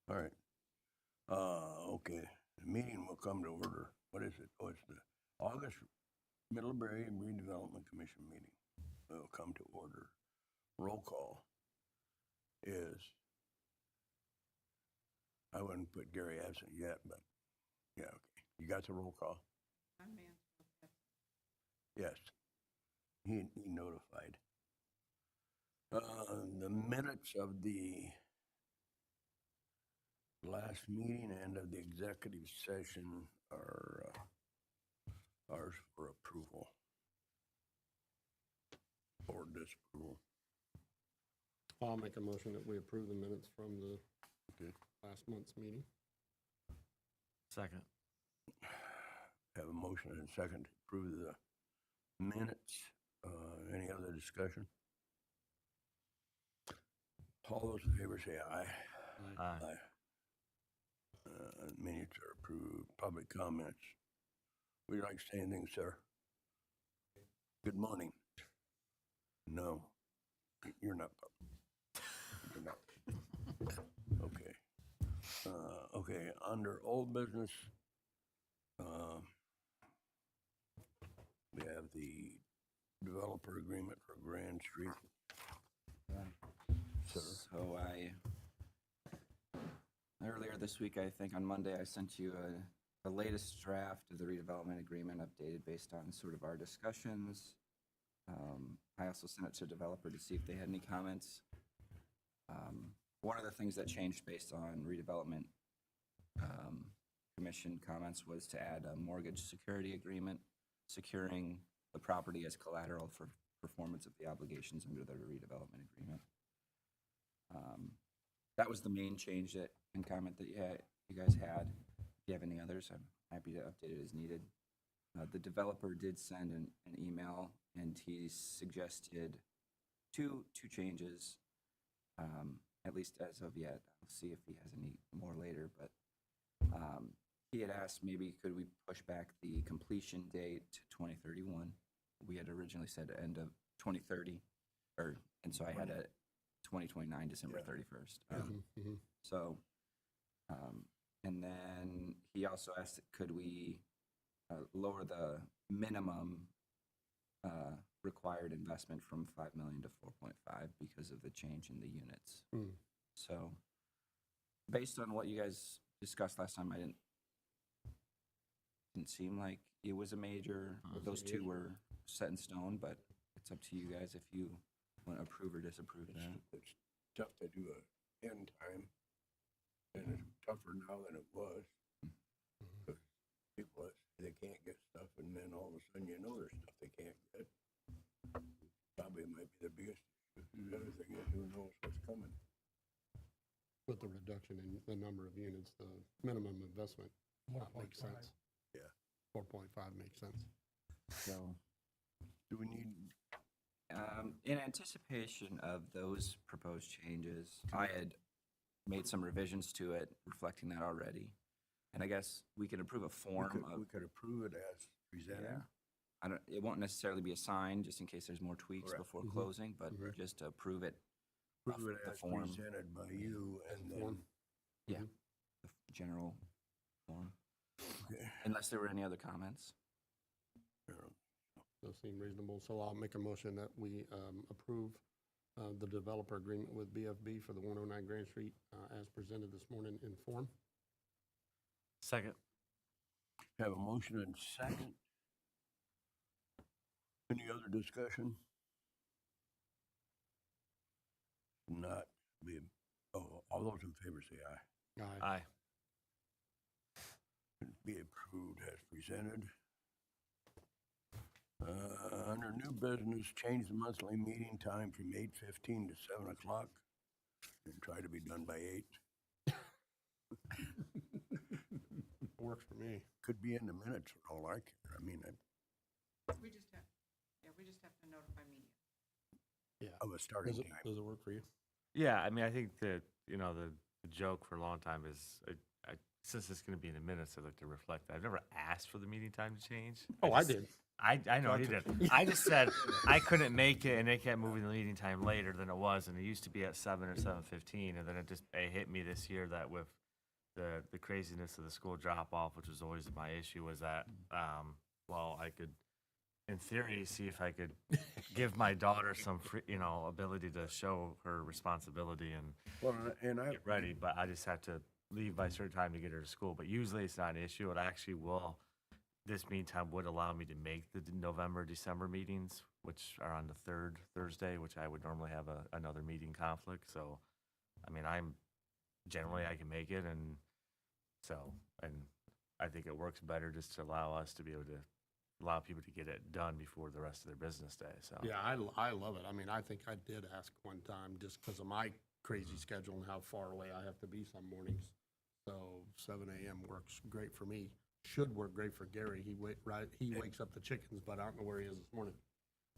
All right. Okay, the meeting will come to order. What is it? Oh, it's the August Middlebury Redevelopment Commission meeting. Will come to order. Roll call is, I wouldn't put Gary absent yet, but yeah, okay. You got the roll call? I'm Mansfield. Yes. He notified. The minutes of the last meeting and of the executive session are ours for approval or disapproval. I'll make a motion that we approve the minutes from the Okay. last month's meeting. Second. Have a motion and a second to approve the minutes. Any other discussion? All those in favor say aye. Aye. Minutes are approved. Public comments. Would you like to say anything, sir? Good morning. No, you're not. You're not. Okay. Okay, under old business, we have the developer agreement for Grand Street. Sir. So earlier this week, I think on Monday, I sent you the latest draft of the redevelopment agreement updated based on sort of our discussions. I also sent it to a developer to see if they had any comments. One of the things that changed based on redevelopment commission comments was to add a mortgage security agreement securing the property as collateral for performance of the obligations under the redevelopment agreement. That was the main change that and comment that you guys had. If you have any others, I'm happy to update it as needed. The developer did send an email, and he suggested two changes, at least as of yet. I'll see if he has any more later, but he had asked maybe could we push back the completion date to 2031. We had originally said end of 2030, and so I had a 2029, December 31st. So, and then he also asked, could we lower the minimum required investment from 5 million to 4.5 because of the change in the units. So, based on what you guys discussed last time, didn't seem like it was a major. Those two were set in stone, but it's up to you guys if you want to approve or disapprove that. It's tough to do a end time, and it's tougher now than it was. Because people, they can't get stuff, and then all of a sudden you know there's stuff they can't get. Probably might be the biggest issue. The other thing is, who knows what's coming? With the reduction in the number of units, the minimum investment makes sense. Yeah. 4.5 makes sense. So, Do we need, in anticipation of those proposed changes, I had made some revisions to it reflecting that already. And I guess we could approve a form we could approve it as presented? It won't necessarily be assigned, just in case there's more tweaks Correct. before closing, but just to approve it. Approve it the as form. presented by you, and then, Form. Yeah, the general form. okay. Unless there were any other comments. Those seem reasonable, so I'll make a motion that we approve the developer agreement with BFB for the 109 Grand Street as presented this morning in form. Second. Have a motion and second. Any other discussion? Not be, all those in favor say aye. Aye. Be approved as presented. Under new business, change the monthly meeting time from 8:15 to 7 o'clock and try to be done by 8. Works for me. Could be in the minutes for all I care. I mean, We just have to notify media. Yeah. of a starting Does it, time. does it work for you? Yeah, I mean, I think that, the joke for a long time is, since it's going to be in the minutes, I'd like to reflect that. I've never asked for the meeting time to change. Oh, I did. I know you did. I just said I couldn't make it, and they kept moving the meeting time later than it was, and it used to be at 7 or 7:15, and then it hit me this year that with the craziness of the school drop off, which was always my issue, was that, well, I could, in theory, see if I could give my daughter some free, ability to show her responsibility and Well, and I, get ready, but I just have to leave by a certain time to get her to school. But usually it's not an issue. It actually will, this meantime would allow me to make the November, December meetings, which are on the third Thursday, which I would normally have another meeting conflict. So, I mean, generally I can make it. And I think it works better just to allow us to be able to allow people to get it done before the rest of their business day. So, Yeah, I love it. I mean, I think I did ask one time just because of my crazy schedule and how far away I have to be some mornings. So 7 a.m. works great for me. Should work great for Gary. He wakes up the chickens, but I don't know where he is this morning.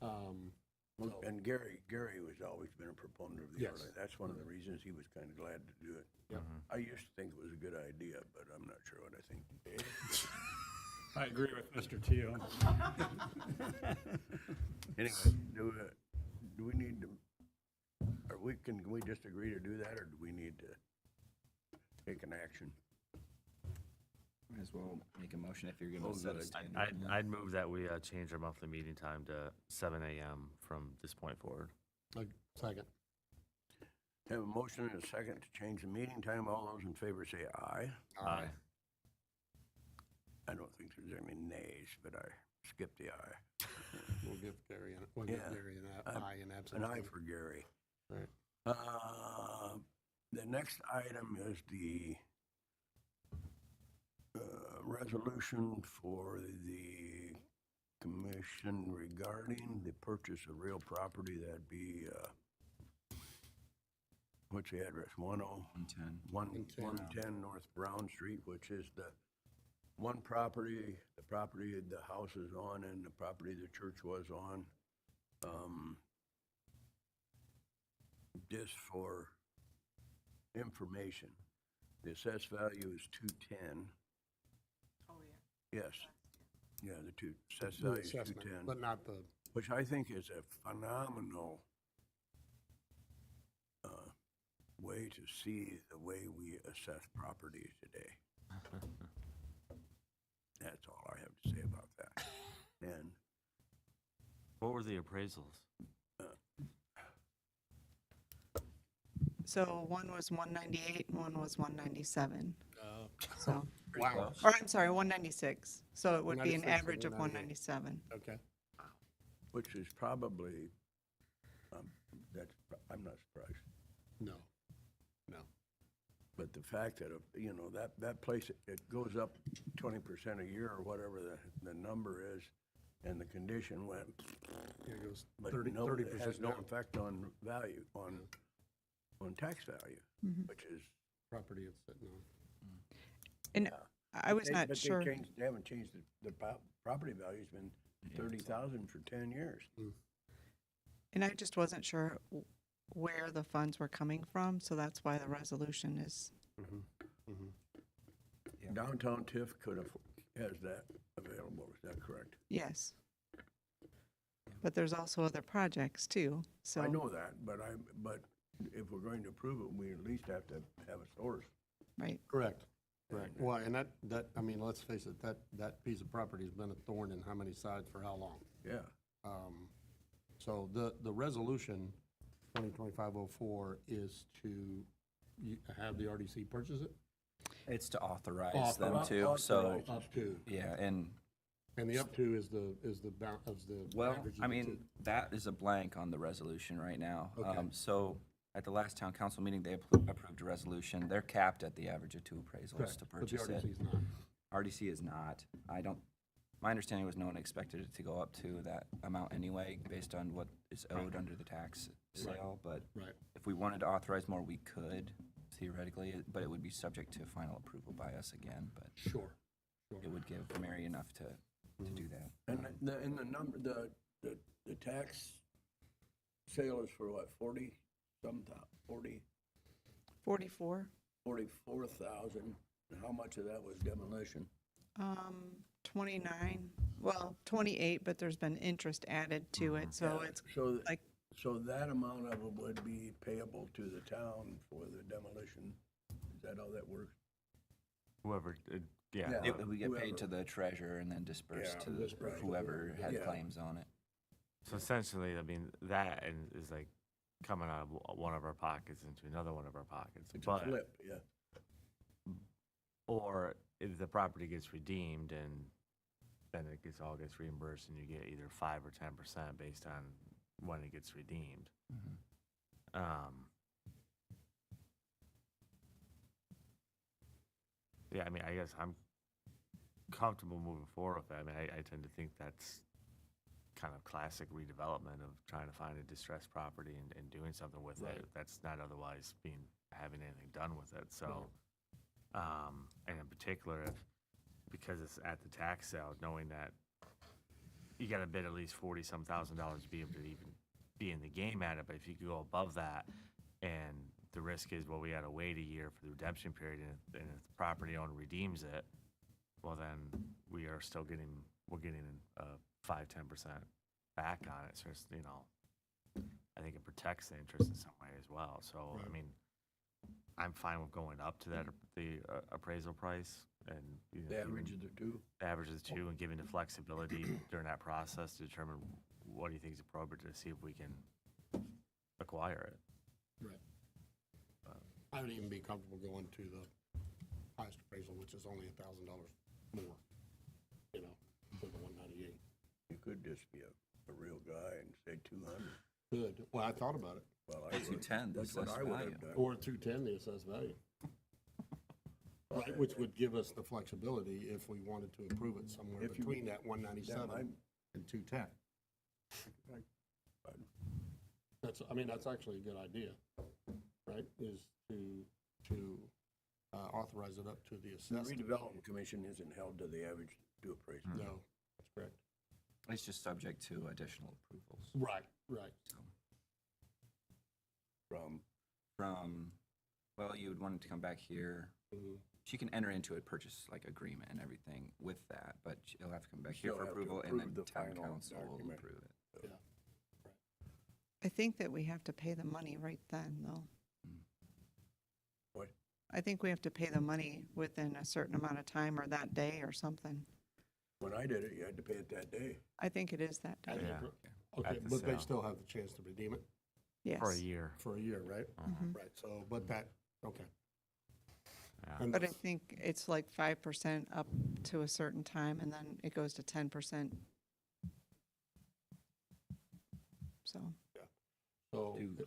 and Gary was always been a proponent of the Yes. early. That's one of the reasons he was kind of glad to do it. Yep. I used to think it was a good idea, but I'm not sure what I think today. I agree with Mr. Teal. Anyway, do we need to, can we just agree to do that, or do we need to take an action? Might as well make a motion if you're Oh, gonna set a good. standard. I'd move that we change our monthly meeting time to 7 a.m. from this point forward. Second. Have a motion and a second to change the meeting time. All those in favor say aye. Aye. I don't think there's any nays, but I skipped the aye. We'll give Gary an Yeah. aye in absence. An aye for Gary. Right. The next item is the resolution for the commission regarding the purchase of real property. That'd be, what's the address? 110. 110 North Brown Street, which is the one property, the property the house is on and the property the church was on. Just for information, the assessed value is 210. Oh, yeah. Yes, yeah, the assessed The value is assessment, 210, but not the, which I think is a phenomenal way to see the way we assess properties today. That's all I have to say about that. And What were the appraisals? So one was 198 and one was 197. So, wow, or I'm sorry, 196. So it would be an 196 and average of 198. 197. okay. which is probably, I'm not surprised. No. But the fact that, that place, it goes up 20% a year or whatever the number is, and the condition went, Here goes but 30, no, 30% it has no down. effect on value, on tax value, which is. Property it's sitting on. And I was not But sure. they haven't changed the property value's been 30,000 for 10 years. And I just wasn't sure where the funds were coming from, so that's why the resolution is, Downtown TIF has that available, is that correct? yes. But there's also other projects too, so. I know that, but if we're going to approve it, we at least have to have a source. Right. Correct. Well, and that, I mean, let's face it, that piece of property has been a thorn in how many sides for how long? Yeah. So the resolution, 2025-04, is to have the RDC purchase it? It's to authorize them Authorize- to, so, Up to, yeah, and, and the up to is the well, average of I the mean, two. that is a blank on the resolution right now. Okay. So, at the last town council meeting, they approved a resolution. They're capped at the average of 2 appraisals Correct, to but the purchase it. RDC is not. RDC is not. My understanding was no one expected it to go up to that amount anyway, based on what is owed under the tax sale, but Right. if we wanted to authorize more, we could theoretically, but it would be subject to final approval by us again, but Sure. it would give Mary enough to do that. And the number, the tax sale is for what, 44,000? And how much of that was demolition? 29, well, 28, but there's been interest added to it, so Yeah, it's So, like, so that amount of it would be payable to the town for the demolition? Is that how that works? Whoever, yeah. Yeah. It would get paid to Whoever. the treasurer and then dispersed Yeah, to dispersed to whoever had yeah. claims on it. So essentially, I mean, that is like coming out of one of our pockets into another one of our pockets. It's a But, flip, yeah. or if the property gets redeemed and then it all gets reimbursed and you get either 5 or 10% based on when it gets redeemed. Yeah, I mean, I guess I'm comfortable moving forward with that. I mean, I tend to think that's kind of classic redevelopment of trying to find a distressed property and doing something with Right. it that's not otherwise having anything done with it. So, and in particular, because it's at the tax sale, knowing that you got to bid at least $40-some thousand to be able to even be in the game at it. But if you go above that, and the risk is, well, we got to wait a year for the redemption period, and if the property owner redeems it, well, then we're getting 5-10% back on it. So it's, I think it protects the interest in some way as well. So I Right. mean, I'm fine with going up to the appraisal price and The average of the two. average of the two and giving the flexibility during that process to determine what do you think is appropriate to see if we can acquire it. Right. I would even be comfortable going to the highest appraisal, which is only $1,000 more, than the 198. You could just be a real guy and say 200. Good. Well, I thought about it. Well, Or 210, the That's what assessed I would value. have done. Or 210, the assessed value. Right, which would give us the flexibility if we wanted to approve it somewhere If you- between that Yeah, 197 and 210. That's actually a good idea, right? Is to authorize it up to the The assessed. redevelopment commission isn't held to the average to appraisal. No, that's correct. It's just subject to additional approvals Right. From, well, you would want it to come back here. Mhm. She can enter into a purchase agreement and everything with that, but she'll have to come back here She'll for have to approval and then approve the town final council will document. approve it. I think that we have to pay the money right then, though. What? I think we have to pay the money within a certain amount of time or that day or something. when I did it, you had to pay it that day. I think it is that I day. think Yeah. Okay, At the but they sale. still have the chance to redeem it Yes. For a year. for a year, right? Mhm. Right, so, but that, okay. Yeah. And But I think it's like 5% up to a certain time, and then it goes to 10%. So, So, Do-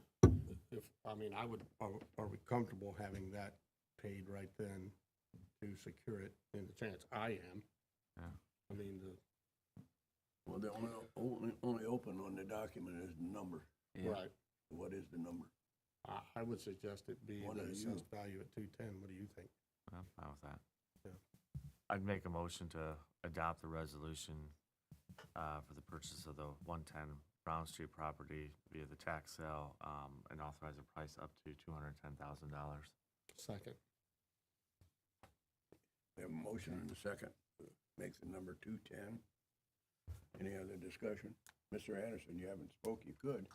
are we comfortable having that paid right then to secure it in the chance? I am. Yeah. I mean, Well, the only open on the document is the number. Yeah. right, What is the number? I would suggest it be One the of you. assessed value at 210. What do you think? I'm fine with that. Yeah. I'd make a motion to adopt the resolution for the purchase of the 110 Brown Street property via the tax sale and authorize a price up to $210,000. Second. We have a motion and a second. Make the number 210. Any other discussion? Mr. Anderson, you haven't spoke, you could.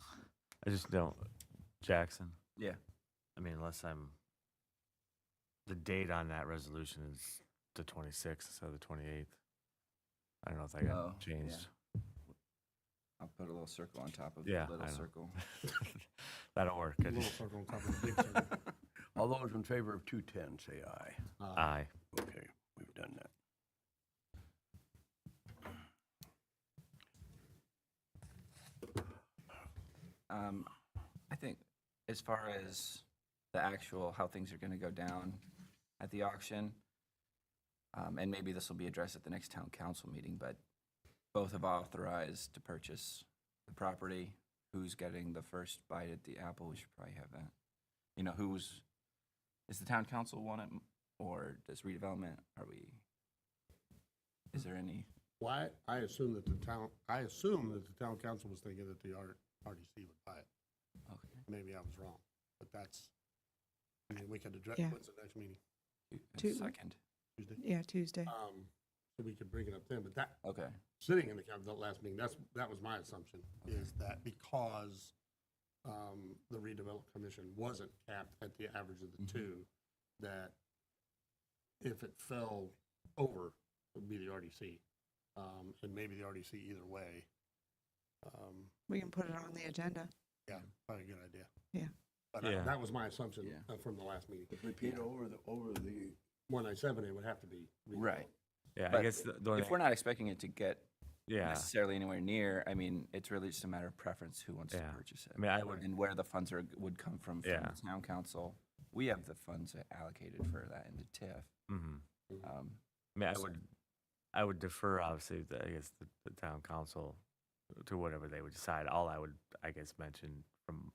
I just don't, Jackson, Yeah. I mean, the date on that resolution is the 26th instead of the 28th. I don't know if that Oh, got changed. I'll put a little circle on top of Yeah, the little I know. circle. That'll work. Little circle on top of the big circle. All those in favor of 210, say aye. Aye. Okay, we've done that. I think as far as the actual, how things are gonna go down at the auction, and maybe this will be addressed at the next town council meeting, but both have authorized to purchase the property. Who's getting the first bite at the apple? We should probably have that. Is the town council want it, or does redevelopment, is there any? Why, I assume that the town council was thinking that the RDC would buy it. Okay. Maybe I was wrong, but we could address, Yeah. what's the next meeting? Second, Tuesday? yeah, Tuesday. So we could bring it up then, but that, okay. sitting in the last meeting, that was my assumption, is that because the redevelopment commission wasn't capped at the average of the two, that if it fell over, it would be the RDC. And maybe the RDC either way. We can put it on the agenda. Yeah, probably a good idea. Yeah. But Yeah. that was my assumption Yeah. from the last meeting. Repeat over the 197, it would have to be. Right. Yeah, I But guess the only If we're not expecting it to get yeah, necessarily anywhere near, I mean, it's really just a matter of preference who wants to Yeah. purchase it. I mean, I would, And where the funds would come from Yeah. the town council. We have the funds allocated for that in the TIF. mhm. Um, I mean, So- I would defer, obviously, I guess, the town council to whatever they would decide. All I would, I guess, mention from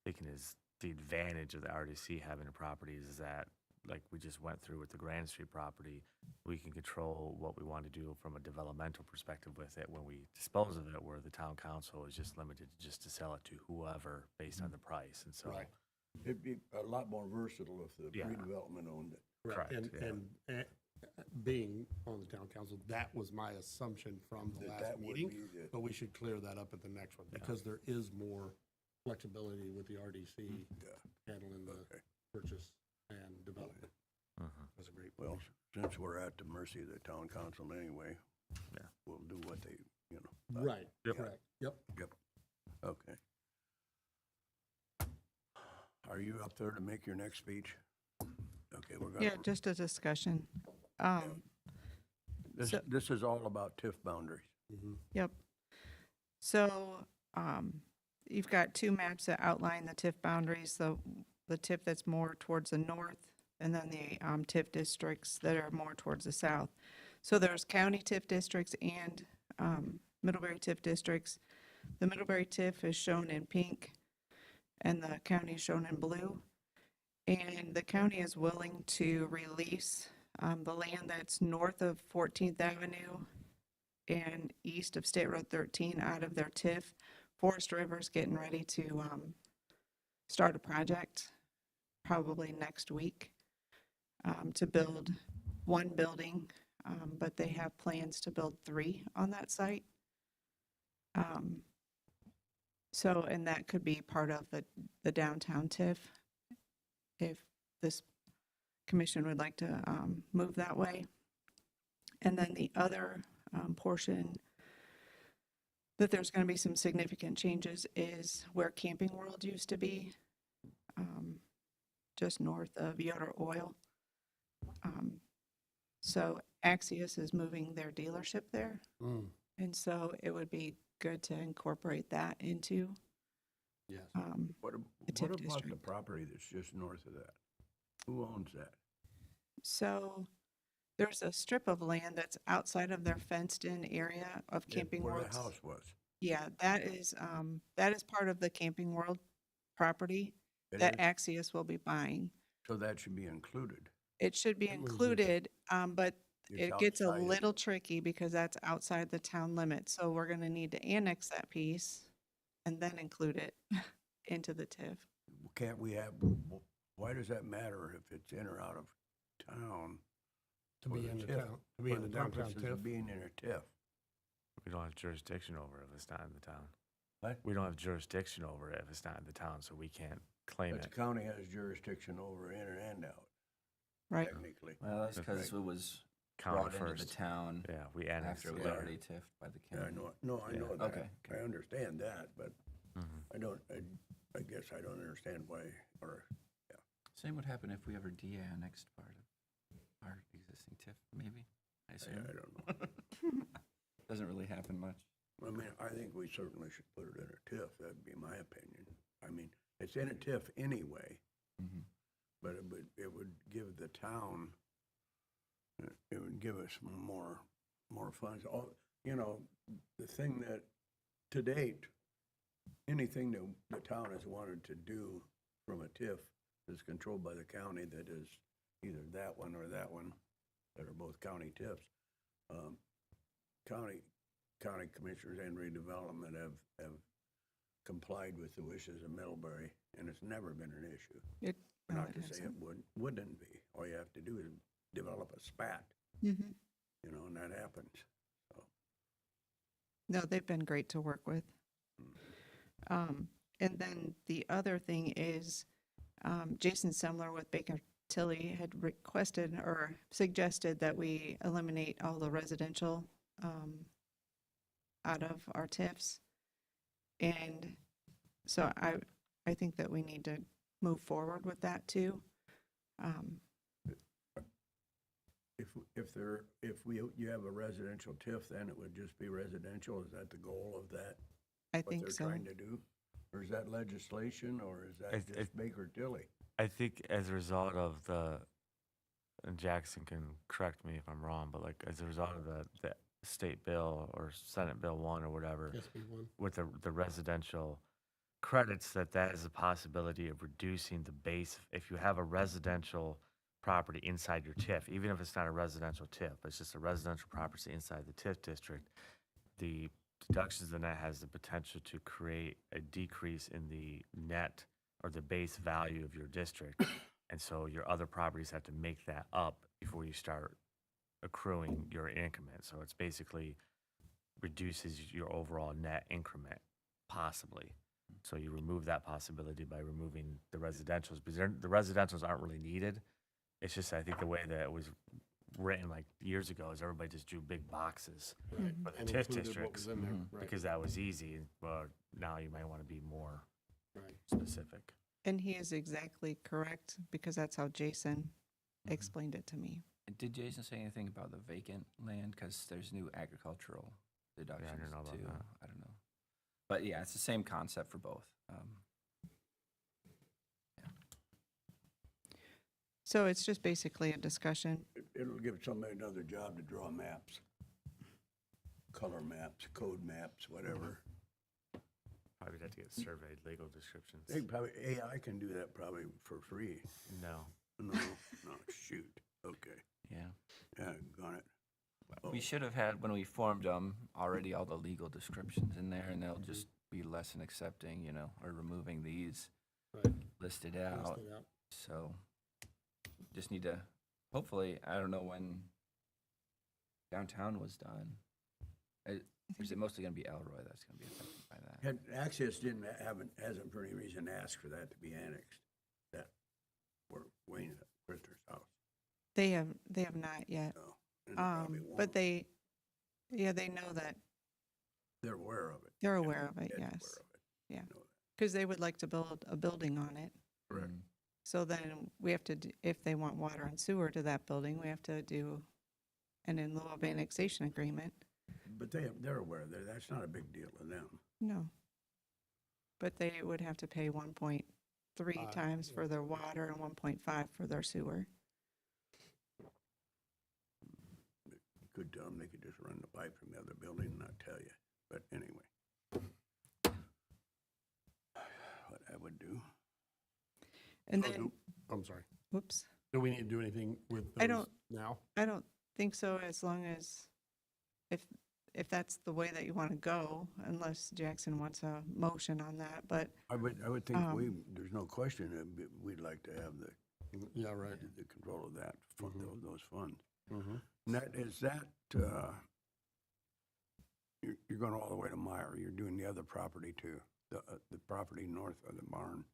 thinking is the advantage of the RDC having the properties is that, like we just went through with the Grand Street property, we can control what we want to do from a developmental perspective with it when we dispose of it, where the town council is just limited just to sell it to whoever based on the price. And so, Right. it'd be a lot more versatile if the Yeah. redevelopment owned it. Correct. Correct, yeah. And being on the town council, that was my assumption from the last That would meeting. be the, But we should clear that up at the next one, because there is more flexibility with the RDC yeah, handling the okay. purchase and development. mhm. That's a great Well, point. since we're at the mercy of the town council anyway, Yeah. we'll do what they, Right, Yep. correct, yep. Okay. Are you up there to make your next speech? Okay, we're gonna. Yeah, just a discussion. so- This is all about TIF boundaries. Yep. So, you've got two maps that outline the TIF boundaries, the TIF that's more towards the north, and then the TIF districts that are more towards the south. So there's county TIF districts and Middlebury TIF districts. The Middlebury TIF is shown in pink, and the county is shown in blue. And the county is willing to release the land that's north of 14th Avenue and east of State Road 13 out of their TIF. Forest River's getting ready to start a project, probably next week, to build one building, but they have plans to build 3 on that site. So, and that could be part of the downtown TIF, if this commission would like to move that way. And then the other portion that there's going to be some significant changes is where Camping World used to be, just north of Yoder Oil. So Axios is moving their dealership there. Mm, And so it would be good to incorporate that into, yes. What TIF about the district. property that's just north of that? Who owns that? so there's a strip of land that's outside of their fenced-in area of Camping Where World. the house was? Yeah, that is part of the Camping World property It that is? Axios will be buying. So that should be included. It should be It moves it. included, but It's it gets a outside of- little tricky because that's outside the town limit. So we're gonna need to annex that piece and then include it into the TIF. Can't we have, why does that matter if it's in or out of town? To for be the in the TIF? town, to be For in the the downtown purposes TIF. of being in a TIF. We don't have jurisdiction over it if it's not in the town. What? We don't have jurisdiction over it if it's not in the town, so we can't claim But the it. county has jurisdiction over in and out, Right. technically. Well, that's because Right. it was County brought into the first. town Yeah, we annexed after it it was later. already TIFed by the Yeah, I county. know, no, I Yeah. know that. Okay. I understand that, but Mhm. I guess I don't understand why, or, Same would happen if we ever de-annexed part of our existing TIF, maybe, I I assume. don't know. Doesn't really happen much. I mean, I think we certainly should put it in a TIF, that'd be my opinion. I mean, it's in a TIF anyway, Mhm. but it would give the town, it would give us more funds. All, you know, the thing that, to date, anything that the town has wanted to do from a TIF is controlled by the county that is either that one or that one, that are both county TIFs. County commissioners and redevelopment have complied with the wishes of Middlebury, and it's never been an issue. No, Not it to say it hasn't. wouldn't be. All you have to do is develop a spat, Mhm. you know, and that happens. No, they've been great to work with. And then the other thing is Jason Semler with Baker Tilly had requested or suggested that we eliminate all the residential out of our TIFs. And so I think that we need to move forward with that too. You have a residential TIF, then it would just be residential? Is that the goal of that? I What think they're so. trying to do? Or is that legislation, or is that just Baker Tilly? I think as a result of and Jackson can correct me if I'm wrong, but like as a result of the state bill or Senate Bill 1 or whatever, SB 1. with the residential credits, that is a possibility of reducing the base. If you have a residential property inside your TIF, even if it's not a residential TIF, but it's just a residential property inside the TIF district, the deductions in that has the potential to create a decrease in the net or the base value of your district. And so your other properties have to make that up before you start accruing your increment. So it's basically reduces your overall net increment, possibly. So you remove that possibility by removing the residentials, because the residentials aren't really needed. It's just, I think the way that it was written like years ago is everybody just drew big boxes Right. for the And TIF included what districts was in there, Mhm. right, because that was easy. But now you might want to be more right. specific. And he is exactly correct because that's how Jason explained it to me. Did Jason say anything about the vacant land? Because there's new agricultural deductions know about too. that. I don't know. But yeah, it's the same concept for both. So it's just basically a discussion. It'll give somebody another job to draw maps. Color maps, code maps, whatever. Probably have to get surveyed legal descriptions. They probably, AI can do that probably for free. No. No, shoot, okay, Yeah. yeah, got it. We should have had, when we formed them, already all the legal descriptions in there, and they'll just be less than accepting, or removing these Right. listed List out. it out. So just need to, hopefully, I don't know when downtown was done. Or is it mostly going to be Elroy that's going to be affected by that? And Access hasn't for any reason asked for that to be annexed, that, or Wayne, Christopher's house, They have not yet. so. And they probably But won't. they know that They're aware of it. they're aware of it, Ed's yes. aware of it. Yeah. Know that. Because they would like to build a building on it. Correct. Mm. So then we have to, if they want water and sewer to that building, we have to do an in lieu of annexation agreement. But they're aware of that, that's not a big deal to them. No. But they would have to pay 1.3 times for their water and 1.5 for their sewer. You could tell them they could just run the pipe from the other building and not tell you, but anyway. What I would do. And Oh, then, I'm sorry. whoops, Do we need to do anything with I those don't- now? I don't think so, as long as, if that's the way that you want to go, unless Jackson wants a motion on that, but I would think Um, there's no question that we'd like to have Yeah, right. the control of that, those funds. Mm-hmm. And you're going all the way to Meyer, you're doing the other property too, the property north of the barn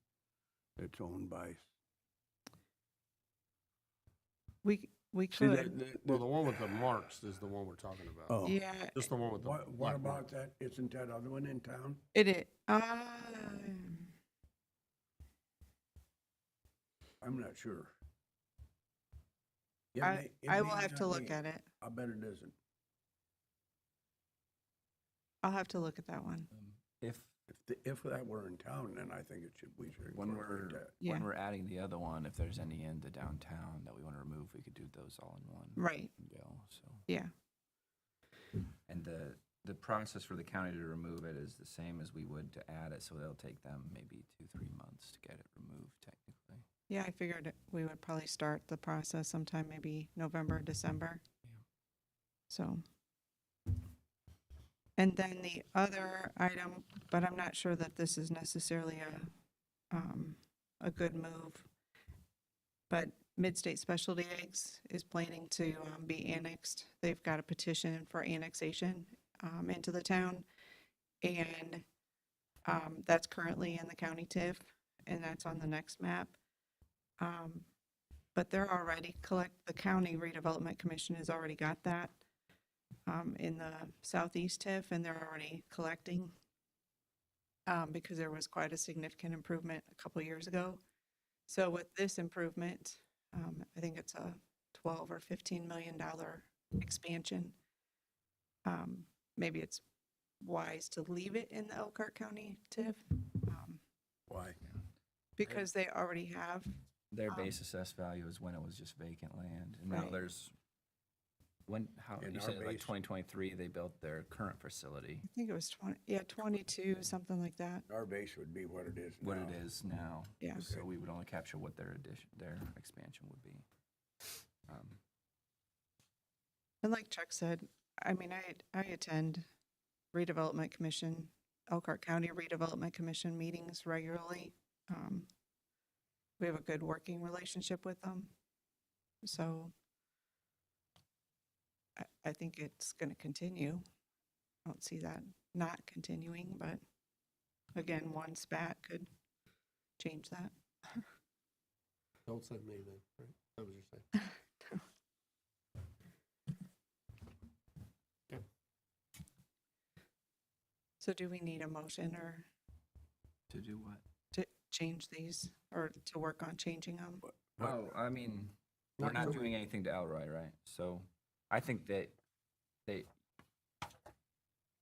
that's owned by. we See, could, Well, the one with the marks is the one we're talking about. Oh, yeah, Just the one with the what black about mark. that, isn't that other one in town? it is, I'm not sure. Yeah, I will have to look at it. I bet it isn't. I'll have to look at that one. If that were in town, then I think we should When incorporate we're, that. Yeah. when we're adding the other one, if there's any in the downtown that we want to remove, we could do those all in one. Right, Go, so. yeah. And the process for the county to remove it is the same as we would to add it, so it'll take them maybe 2-3 months to get it removed technically. Yeah, I figured we would probably start the process sometime maybe November, December. Yeah. So. And then the other item, but I'm not sure that this is necessarily a good move. But Mid-State Specialty Eggs is planning to be annexed. They've got a petition for annexation into the town. And that's currently in the county TIF, and that's on the next map. but they're already the County Redevelopment Commission has already got that in the southeast TIF, and they're already collecting because there was quite a significant improvement a couple years ago. So with this improvement, I think it's a $12 or $15 million expansion. Maybe it's wise to leave it in the Elkhart County TIF Why? because they already have. Their base assessed value is when it was just vacant land, and now Right. there's, how, In you our said like base- 2023, they built their current facility, I think it was 22, something like that. Our base would be what it is now. what it is now. Yeah. So we would only capture what their expansion would be. And like Chuck said, I mean, I attend Redevelopment Commission, Elkhart County Redevelopment Commission meetings regularly. We have a good working relationship with them. So I think it's going to continue. I don't see that not continuing, but again, one spat could change that. Don't send me then, right? That was your saying. So do we need a motion or To do what? to change these or to work on changing them? Well, I mean, we're not doing anything to outright, right? So I think that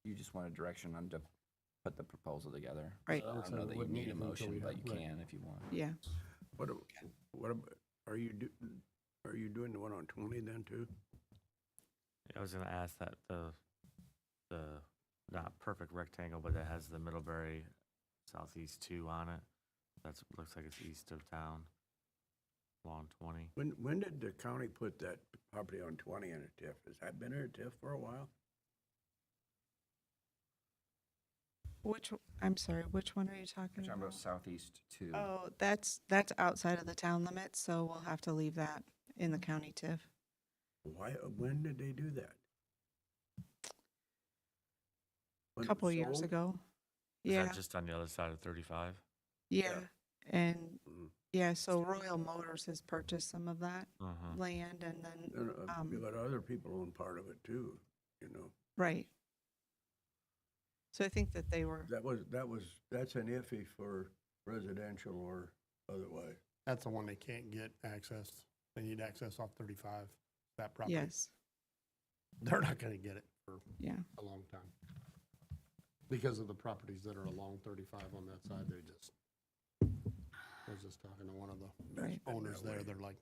you just want a direction on to put the proposal together. Right. So I don't know that you need a motion, but you can if you want. Yeah. What about, are you doing the one on 20 then too? I was gonna ask that the not perfect rectangle, but it has the Middlebury Southeast 2 on it. That's, looks like it's east of town, along 20. When did the county put that property on 20 in a TIF? Has that been in a TIF for a while? I'm sorry, which one are you talking We're talking about? about Southeast 2. Oh, that's outside of the town limits, so we'll have to leave that in the county TIF. Why, when did they do that? A When it couple was years sold? ago. Is Yeah, that just on the other side of 35? yeah. And, Mm. yeah, so Royal Motors has purchased some of that Uh-huh. land and then, You let other people own part of it too, you know? right. So I think that they were, That's an iffy for residential or otherwise. That's the one they can't get access. They need access off 35, that property. yes, They're not gonna get it for yeah, a long time. Because of the properties that are along 35 on that side, I was just talking to one of the That's Right. been owners that there, way. they're like,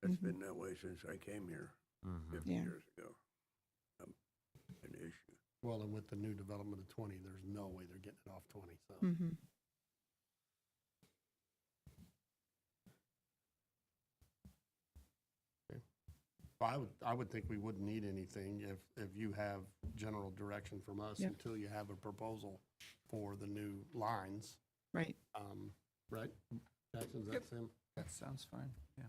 That's been that way since I came here Mhm. 50 Yeah. years ago. An issue. well, and with the new development of 20, there's no way they're getting it off 20, so. mm-hmm, I would think we wouldn't need anything if you have general direction from us Yep. until you have a proposal for the new lines, right. right? Jackson, is that Sam? That sounds fine, yeah.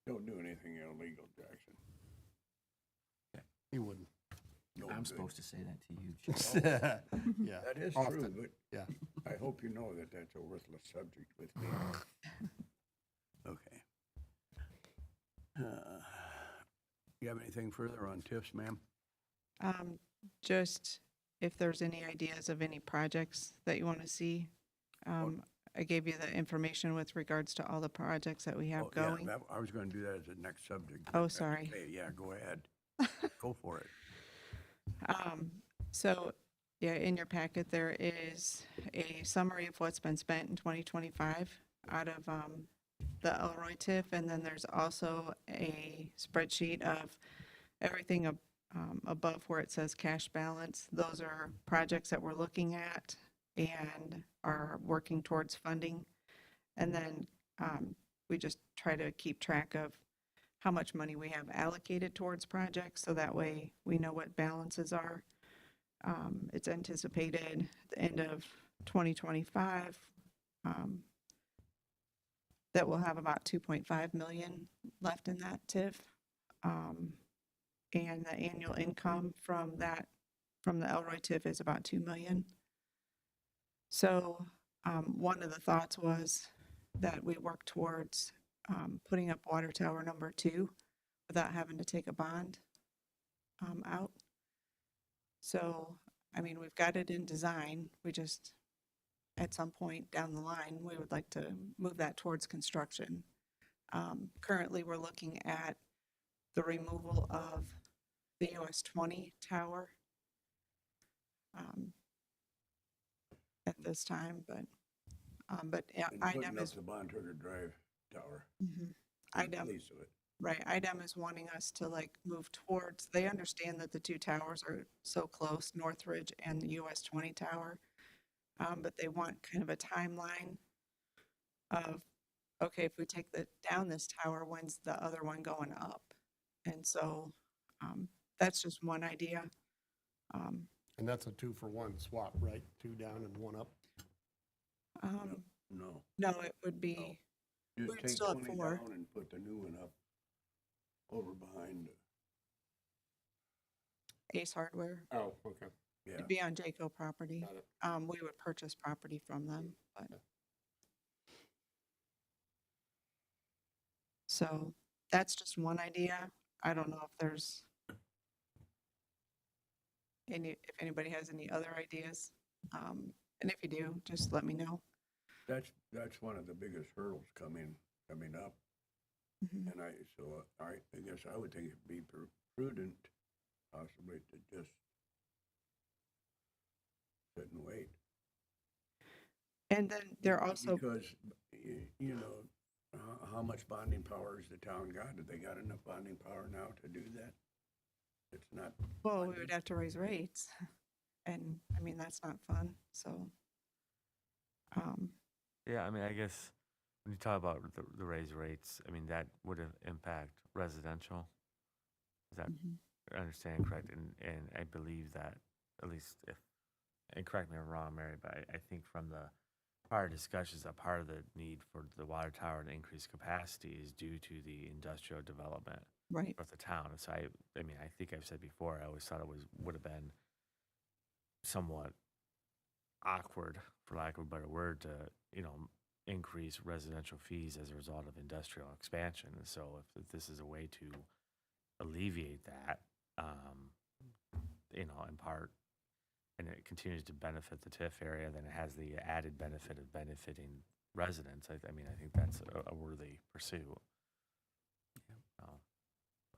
Don't do anything illegal, Jackson. He wouldn't. No I'm good. supposed to say that to you, Jeff. Yeah. That is true, often, but yeah. I hope you know that that's a worthless subject with me. Okay. You have anything further on TIFs, ma'am? Just if there's any ideas of any projects that you want to see. I gave you the information with regards to all the projects that we have Oh, yeah, going. I was going to do that as the next subject. Oh, That's sorry. okay. Yeah, go ahead. Go for it. So, yeah, in your packet, there is a summary of what's been spent in 2025 out of the Elroy TIF, and then there's also a spreadsheet of everything above where it says cash balance. Those are projects that we're looking at and are working towards funding. And then we just try to keep track of how much money we have allocated towards projects, so that way we know what balances are. It's anticipated at the end of 2025 that we'll have about 2.5 million left in that TIF. And the annual income from the Elroy TIF is about 2 million. So one of the thoughts was that we work towards putting up water tower number 2 without having to take a bond out. So, I mean, we've got it in design. We just, at some point down the line, we would like to move that towards construction. Currently, we're looking at the removal of the US 20 tower at this time, but yeah, And IDEM putting up is, the Bonturner Drive Tower. mhm. the IDEM, Lease of it. right, IDEM is wanting us to like move towards, they understand that the two towers are so close, Northridge and the US 20 tower. But they want kind of a timeline of, okay, if we take down this tower, when's the other one going up? And so, that's just one idea. And that's a 2-for-1 swap, right? 2 down and 1 up? No, No, it would be, just We'd take still have 20 4. down and put the new one up over behind, Ace Hardware. Oh, okay. yeah. It'd be on Jayco property. Got it. We would purchase property from them, but. So that's just one idea. I don't know if there's if anybody has any other ideas. And if you do, just let me know. That's one of the biggest hurdles coming up. Mhm. And I guess I would think it'd be prudent possibly to just sit and wait. And then they're also, Because, you know, how much bonding power has the town got? Do they got enough bonding power now to do that? It's not, well, we would have to raise rates. And I mean, that's not fun. So, Yeah, I mean, I guess when you talk about the raise rates, I mean, that would impact residential. Is that mhm. understanding correct? And I believe that, at least if, and correct me if I'm wrong, Mary, but I think from the prior discussions, that part of the need for the water tower to increase capacity is due to the industrial development Right. of the town. And so I mean, I think I've said before, I always thought it would have been somewhat awkward, for lack of a better word, to, increase residential fees as a result of industrial expansion. And so if this is a way to alleviate that, in part, and it continues to benefit the TIF area, then it has the added benefit of benefiting residents. I mean, I think that's a worthy pursuit.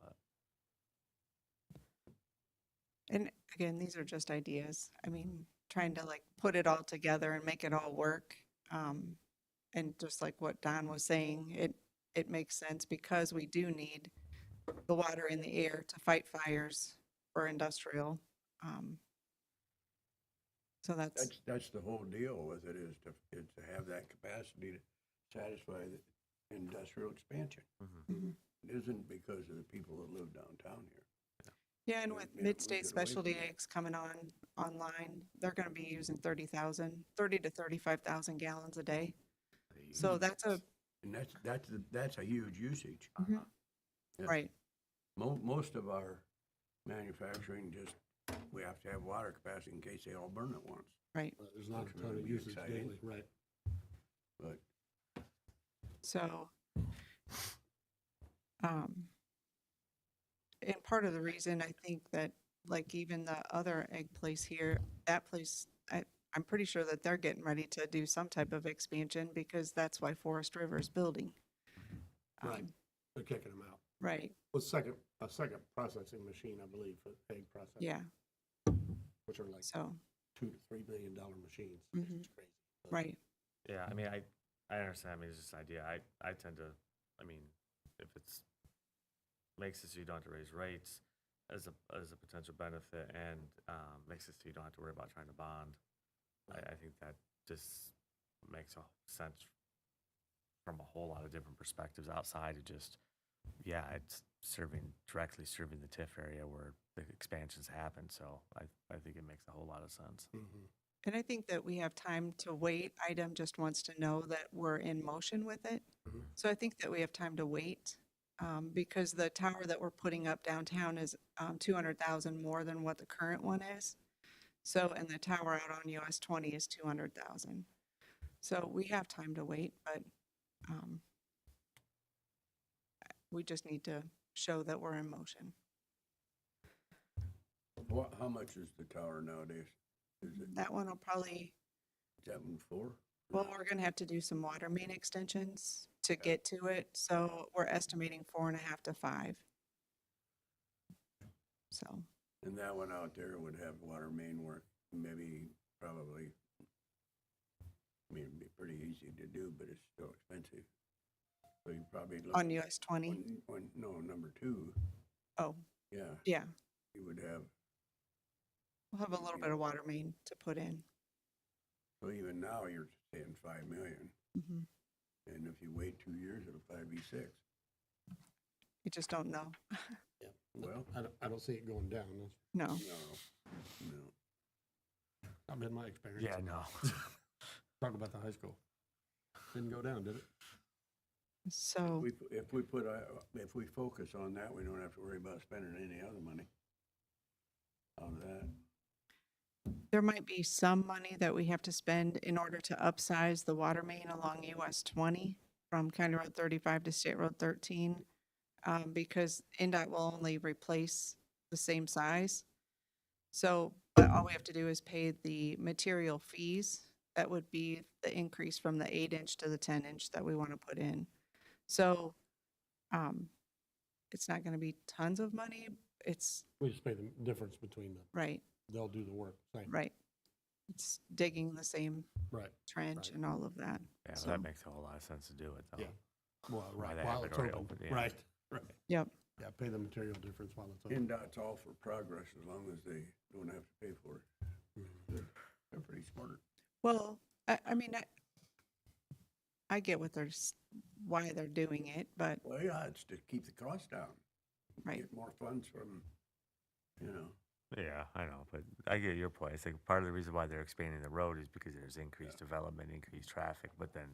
But And again, these are just ideas. I mean, trying to like put it all together and make it all work. And just like what Don was saying, it makes sense because we do need the water in the air to fight fires for industrial. So that's, that's the whole deal with it, is to have that capacity to satisfy the industrial expansion. mhm. It isn't because of the people that live downtown here. Yeah, and Yeah, with yeah, we'll mid-state get away specialty from that. eggs coming online, they're gonna be using 30 to 35,000 gallons a day. So that's a, And that's a huge usage. mhm, Yeah. right, Most of our manufacturing we have to have water capacity in case they all burn at once. right. There's not Which a ton would of be usage exciting. daily, right? But So, and part of the reason I think that, like even the other egg place here, that place, I'm pretty sure that they're getting ready to do some type of expansion because that's why Forest River is building. Right. They're kicking them out. Right, Well, a second processing machine, I believe, for egg processing. yeah, Which are like so, $2 to $3 million machines. Mhm. It's crazy. But right, yeah, I mean, I understand. I mean, it's just an idea. I tend to, I mean, if it's makes it so you don't have to raise rates as a potential benefit, and makes it so you don't have to worry about trying to bond, I think that just makes a sense from a whole lot of different perspectives outside of just, yeah, it's directly serving the TIF area where the expansions happen. So I think it makes a whole lot of sense. Mhm. and I think that we have time to wait. IDEM just wants to know that we're in motion with it. Mhm. So I think that we have time to wait, because the tower that we're putting up downtown is 200,000 more than what the current one is. So, and the tower out on US 20 is 200,000. So we have time to wait, but We just need to show that we're in motion. How much is the tower nowadays? Is it That one will probably, 7.4? well, we're gonna have to do some water main extensions to get to it, so we're estimating 4.5 to 5. So, And that one out there would have water main work, maybe, probably, I mean, it'd be pretty easy to do, but it's still expensive. So you probably look. on US 20, No, number 2, oh, yeah, yeah, you would have, we'll have a little bit of water main to put in. so even now you're saying 5 million. Mhm. And if you wait 2 years, it'll probably be 6. You just don't know. Yeah. Well, I don't see it going down. That's No. no. not been my experience. Yeah, no. Talk about the high school. Didn't go down, did it? So, If we focus on that, we don't have to worry about spending any other money on that. there might be some money that we have to spend in order to upsize the water main along US 20 from County Road 35 to State Road 13, because NDOT will only replace the same size. So, but all we have to do is pay the material fees. That would be the increase from the 8-inch to the 10-inch that we want to put in. So, it's not going to be tons of money. It's, We just pay the difference between them. right, They'll do the work, same. right. It's digging the same Right. trench Right. and all of that. Yeah, So- that makes a whole lot of sense to do it, though. Yeah. Well, Why right, they while have it it's already open. open, yeah. Right, right. Yep. Yeah, pay the material difference while it's open. NDOT's all for progress as long as they don't have to pay for it. They're pretty smart. Well, I mean, I get what why they're doing it, but, Well, yeah, it's to keep the cost down. right, Get more funds from, you know. Yeah, I know, but I get your point. I think part of the reason why they're expanding the road is because there's increased development, increased traffic, but then,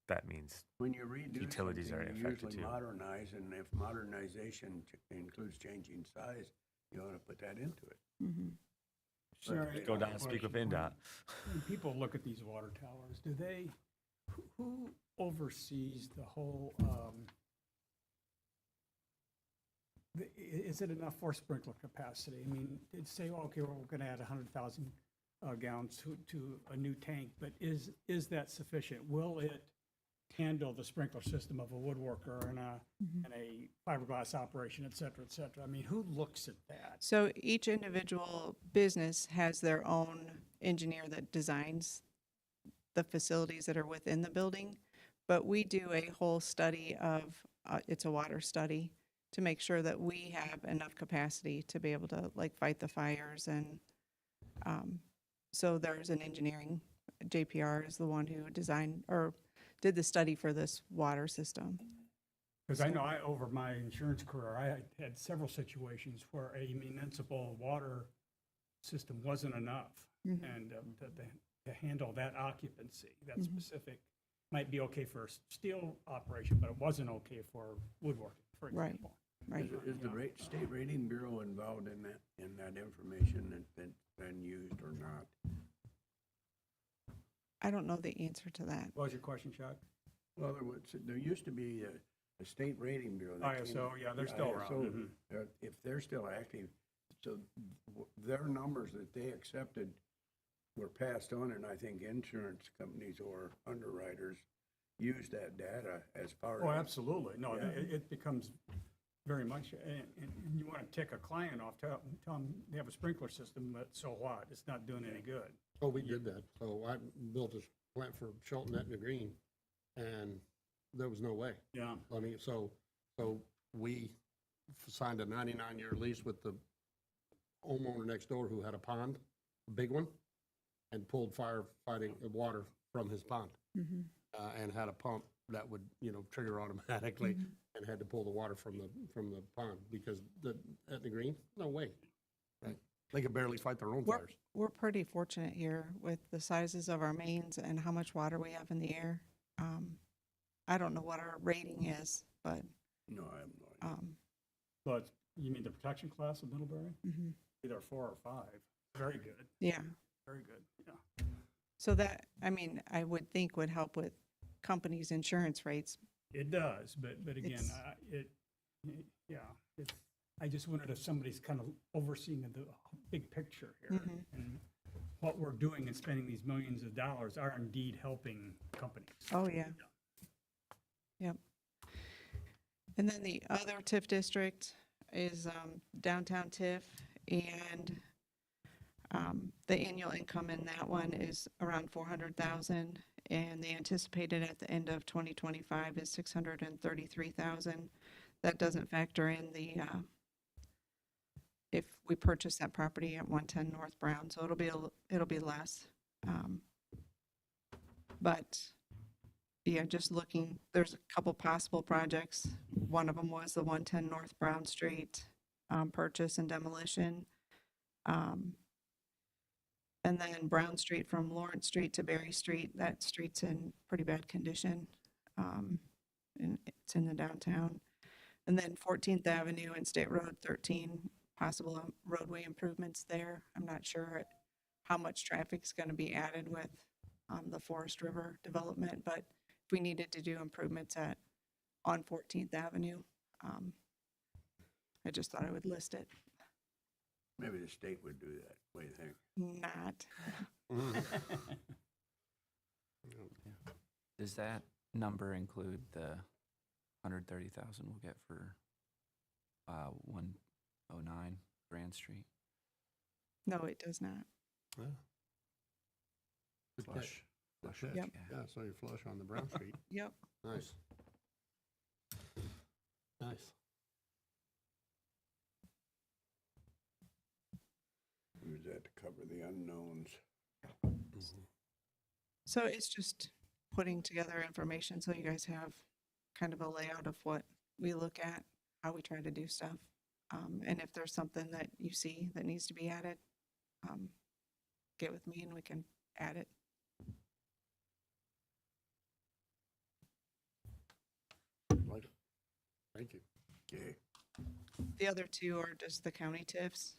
that means, When you redo Utilities are something, you affected usually too. modernize, and if modernization includes changing size, you ought to put that into it. mhm. Sherry, go I have down a and speak with question. NDOT. When people look at these water towers, who oversees the whole, is it enough for sprinkler capacity? I mean, it's say, okay, we're gonna add 100,000 gallons to a new tank, but is that sufficient? Will it handle the sprinkler system of a woodworker and a fiberglass operation, et cetera, et cetera? I mean, who looks at that? So each individual business has their own engineer that designs the facilities that are within the building. But we do a whole study of, it's a water study, to make sure that we have enough capacity to be able to like fight the fires. And so there's an engineering, JPR is the one who designed or did the study for this water system. Because I know over my insurance career, I had several situations where a municipal water system wasn't enough. And to handle that occupancy, that specific, might be okay for a steel operation, but it wasn't okay for woodworking, for Right. example. Right. Is the State Rating Bureau involved in that information that's been used or not? I don't know the answer to that. What was your question, Chuck? Well, there used to be a State Rating Bureau. that came- ISO, yeah, they're still around. ISO, Mhm. If they're still active, so their numbers that they accepted were passed on, and I think insurance companies or underwriters use that data as far as. Oh, absolutely. No, Yeah. it becomes very much, and you want to tick a client off, tell them they have a sprinkler system, but so what? It's not doing any good. Oh, we did that. So I built a plant for Shelton Etna Green, and there was no way. Yeah. I mean, so we signed a 99-year lease with the homeowner next door who had a pond, a big one, and pulled firefighting water from his pond. And had a pump that would, trigger automatically and had to pull the water from the pond because at the green, no way. Right? They could barely fight their own fires. We're pretty fortunate here with the sizes of our mains and how much water we have in the air. I don't know what our rating is, but No, I have no idea. But you mean the protection class of Middlebury? Either 4 or 5. Very good, yeah. very good, yeah. So that, I mean, I would think would help with companies' insurance rates, It does, but again, It's- I just wondered if somebody's kind of overseeing the big picture here. Mhm. And what we're doing and spending these millions of dollars are indeed helping companies. Oh, yeah. Yep. And then the other TIF district is downtown TIF, and the annual income in that one is around 400,000, and the anticipated at the end of 2025 is 633,000. That doesn't factor in the if we purchase that property at 110 North Brown, so it'll be less. But yeah, just looking, there's a couple possible projects. One of them was the 110 North Brown Street purchase and demolition. And then Brown Street from Lawrence Street to Berry Street, that street's in pretty bad condition. And it's in the downtown. And then 14th Avenue and State Road 13, possible roadway improvements there. I'm not sure how much traffic's going to be added with the Forest River development, but if we needed to do improvements on 14th Avenue, I just thought I would list it. Maybe the state would do that. What do you think? Not. Does that number include the 130,000 we'll get for 109 Grand Street? No, it does not. Good Flush. catch. Flush Good it. Yep. catch. Yeah, so you're flush on the Brown Street. Yep. Nice. Nice. Use that to cover the unknowns. So it's just putting together information so you guys have kind of a layout of what we look at, how we try to do stuff. And if there's something that you see that needs to be added, get with me and we can add it. Thank you. Okay. The other two are just the county TIFs.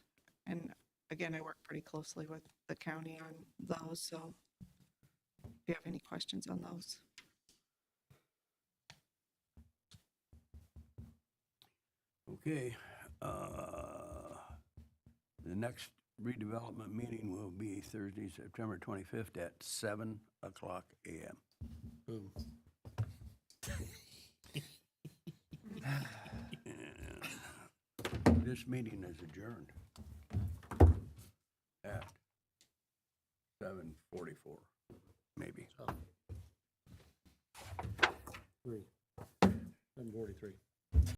And again, I work pretty closely with the county on those, so if you have any questions on those. Okay. The next redevelopment meeting will be Thursday, September 25th at 7 o'clock a.m. Boom. And this meeting is adjourned at 7:44, maybe. So. 7:43.